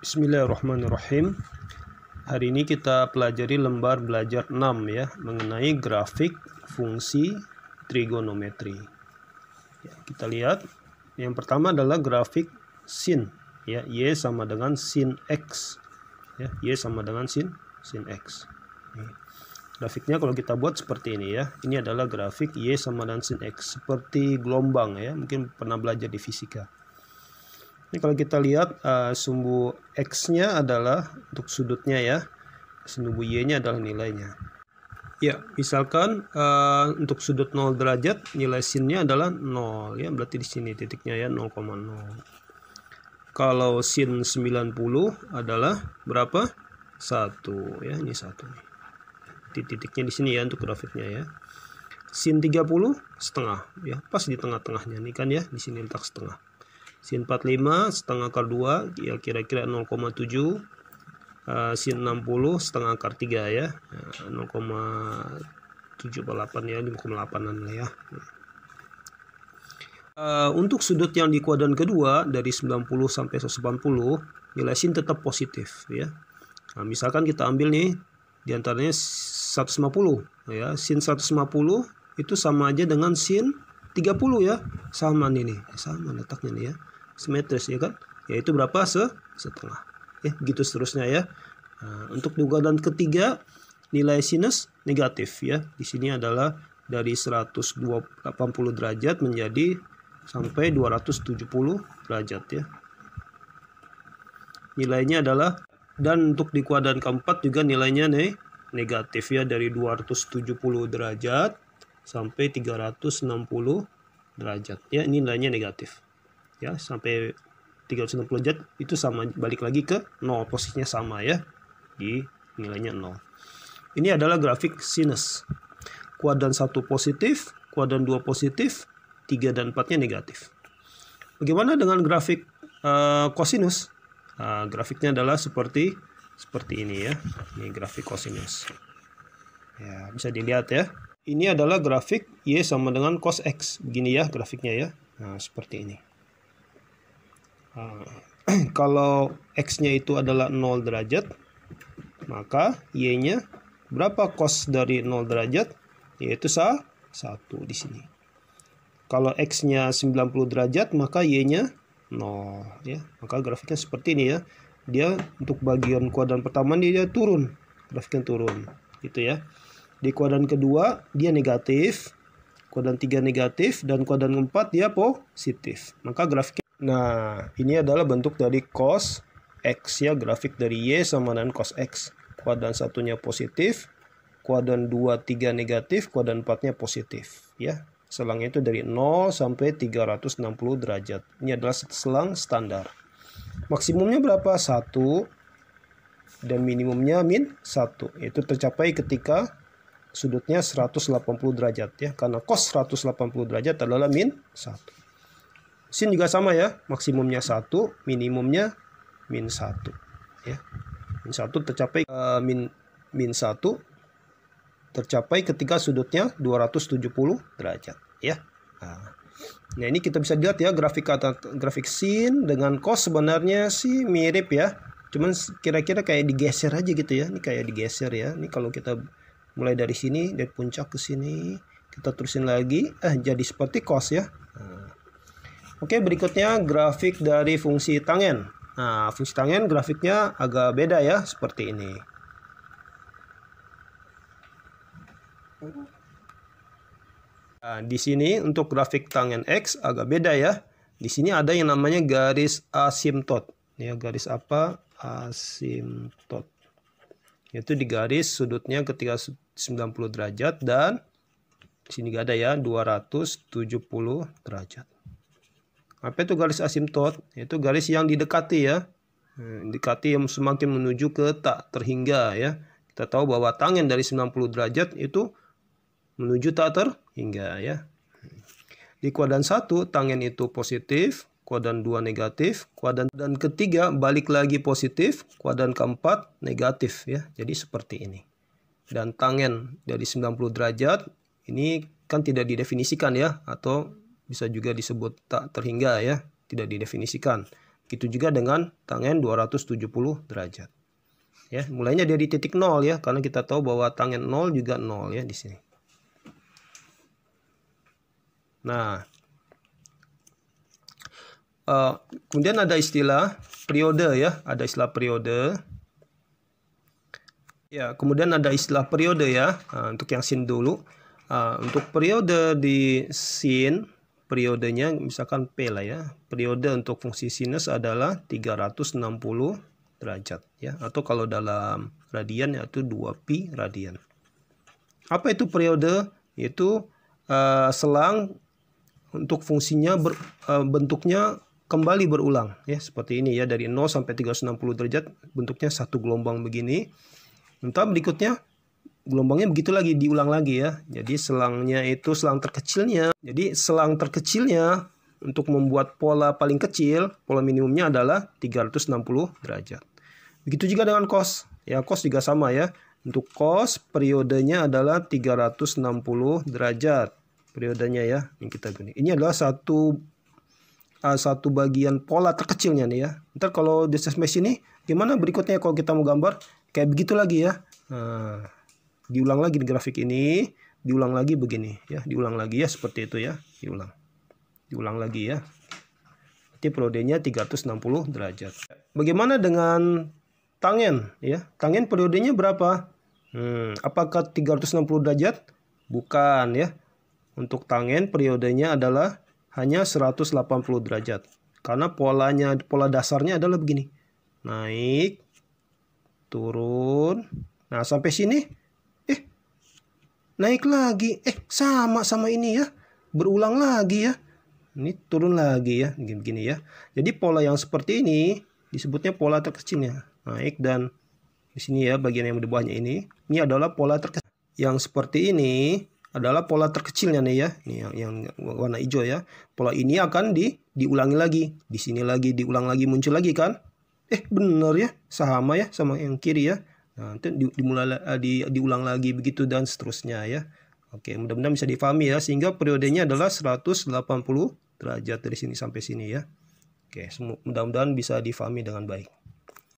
Bismillahirrahmanirrahim. Hari ini kita pelajari lembar belajar 6 ya, mengenai grafik fungsi trigonometri. Ya, kita lihat yang pertama adalah grafik sin ya, Y sama dengan sin X. Ya, Y sama dengan sin X. Grafiknya kalau kita buat seperti ini ya. Ini adalah grafik Y sama dengan sin X, seperti gelombang ya. Mungkin pernah belajar di fisika. Ini kalau kita lihat sumbu X-nya adalah untuk sudutnya ya, sumbu Y-nya adalah nilainya. Ya, misalkan untuk sudut 0 derajat nilai sin-nya adalah 0 ya, berarti di sini titiknya ya 0,0. Kalau sin 90 adalah berapa? 1 ya, ini 1 nih. Titiknya di sini ya untuk grafiknya ya. Sin 30 setengah ya, pas di tengah-tengahnya nih kan ya, di sini letak setengah. Sin 45 setengah akar 2 ya, kira-kira 0,7. Sin 60 setengah akar 3 ya, 0,78 ya, 5,8an lah ya. Untuk sudut yang di kuadran kedua dari 90 sampai 180 nilai sin tetap positif ya. Nah, misalkan kita ambil nih diantaranya 150 ya, sin 150 itu sama aja dengan sin 30 ya, sama nih sama letaknya nih ya, simetris ya kan, yaitu berapa? Setengah ya, gitu seterusnya ya. Nah, untuk di kuadran ketiga nilai sinus negatif ya, di sini adalah dari 180 derajat menjadi sampai 270 derajat ya, nilainya adalah. Dan untuk di kuadran keempat juga nilainya negatif ya, dari 270 derajat sampai 360 derajat ya, ini nilainya negatif ya, sampai 360 derajat itu sama, balik lagi ke 0, posisinya sama ya, di nilainya 0. Ini adalah grafik sinus. Kuadran 1 positif, kuadran 2 positif, 3 dan 4-nya negatif. Bagaimana dengan grafik kosinus? Grafiknya adalah seperti ini ya. Ini grafik kosinus. Ya, bisa dilihat ya. Ini adalah grafik Y sama dengan cos X. Begini ya grafiknya ya. Nah, seperti ini. Kalau X-nya itu adalah 0 derajat, maka Y-nya berapa cos dari 0 derajat? Yaitu 1 di sini. Kalau X-nya 90 derajat, maka Y-nya 0 ya. Maka grafiknya seperti ini ya. Dia untuk bagian kuadran pertama dia turun, grafiknya turun gitu ya. Di kuadran kedua dia negatif, kuadran 3 negatif, dan kuadran 4 dia positif. Maka grafiknya, nah ini adalah bentuk dari cos X ya, grafik dari Y sama dengan cos X. Kuadran satunya positif, kuadran 2, 3 negatif, kuadran 4-nya positif ya. Selangnya itu dari 0 sampai 360 derajat. Ini adalah selang standar. Maksimumnya berapa? 1. Dan minimumnya min 1. Itu tercapai ketika sudutnya 180 derajat ya. Karena cos 180 derajat adalah min 1. Sin juga sama ya. Maksimumnya 1, minimumnya min 1 ya. Min 1 tercapai min 1 tercapai ketika sudutnya 270 derajat ya. Nah, ini kita bisa lihat ya, grafik sin dengan cos sebenarnya sih mirip ya. Cuman kira-kira kayak digeser aja gitu ya. Ini kayak digeser ya. Ini kalau kita mulai dari sini, dari puncak ke sini, kita terusin lagi, jadi seperti cos ya. Oke, berikutnya grafik dari fungsi tangen. Nah, fungsi tangen grafiknya agak beda ya, seperti ini. Nah, di sini untuk grafik tangen X agak beda ya. Di sini ada yang namanya garis asimtot. Ya, garis apa? Asimtot. Itu di garis sudutnya ketika 90 derajat, dan di sini gak ada ya, 270 derajat. Apa itu garis asimtot? Itu garis yang didekati ya. Didekati yang semakin menuju ke tak terhingga ya. Kita tahu bahwa tangen dari 90 derajat itu menuju tak terhingga ya. Di kuadran 1 tangen itu positif, kuadran 2 negatif, kuadran ketiga balik lagi positif, kuadran keempat negatif ya. Jadi seperti ini. Dan tangen dari 90 derajat ini kan tidak didefinisikan ya, atau bisa juga disebut tak terhingga ya, tidak didefinisikan. Gitu juga dengan tangen 270 derajat. Ya, mulainya dari titik 0 ya, karena kita tahu bahwa tangen 0 juga 0 ya di sini. Nah, kemudian ada istilah periode ya, ada istilah periode. Ya, kemudian ada istilah periode ya. Untuk yang sin dulu. Untuk periode di sin, periodenya misalkan P lah ya. Periode untuk fungsi sinus adalah 360 derajat ya, atau kalau dalam radian yaitu 2pi radian. Apa itu periode? Yaitu selang untuk fungsinya bentuknya kembali berulang ya, seperti ini ya, dari 0 sampai 360 derajat bentuknya satu gelombang begini. Entah berikutnya gelombangnya begitu lagi, diulang lagi ya. Jadi selangnya itu selang terkecilnya. Jadi selang terkecilnya untuk membuat pola paling kecil, pola minimumnya adalah 360 derajat. Begitu juga dengan cos. Ya, cos juga sama ya. Untuk cos periodenya adalah 360 derajat. Periodenya ya, yang kita gini. Ini adalah satu bagian pola terkecilnya nih ya. Ntar kalau di mesh ini gimana berikutnya kalau kita mau gambar? Kayak begitu lagi ya. Nah, diulang lagi di grafik ini, diulang lagi begini ya, diulang lagi ya seperti itu ya, diulang lagi ya. Berarti periodenya 360 derajat. Bagaimana dengan tangen ya? Tangen periodenya berapa? Apakah 360 derajat? Bukan ya. Untuk tangen periodenya adalah hanya 180 derajat. Karena pola dasarnya adalah begini. Naik, turun. Nah, sampai sini naik lagi. Sama ini ya. Berulang lagi ya. Ini turun lagi ya, begini ya. Jadi pola yang seperti ini disebutnya pola terkecilnya. Naik dan di sini ya, bagian yang di bawahnya ini adalah pola terkecil. Yang seperti ini adalah pola terkecilnya nih ya. Ini yang warna hijau ya. Pola ini akan diulangi lagi. Di sini lagi diulang lagi, muncul lagi kan? Bener ya, sama ya sama yang kiri ya. Nah, itu diulang lagi begitu dan seterusnya ya. Oke, mudah-mudahan bisa difahami ya, sehingga periodenya adalah 180 derajat dari sini sampai sini ya. Oke, mudah-mudahan bisa difahami dengan baik.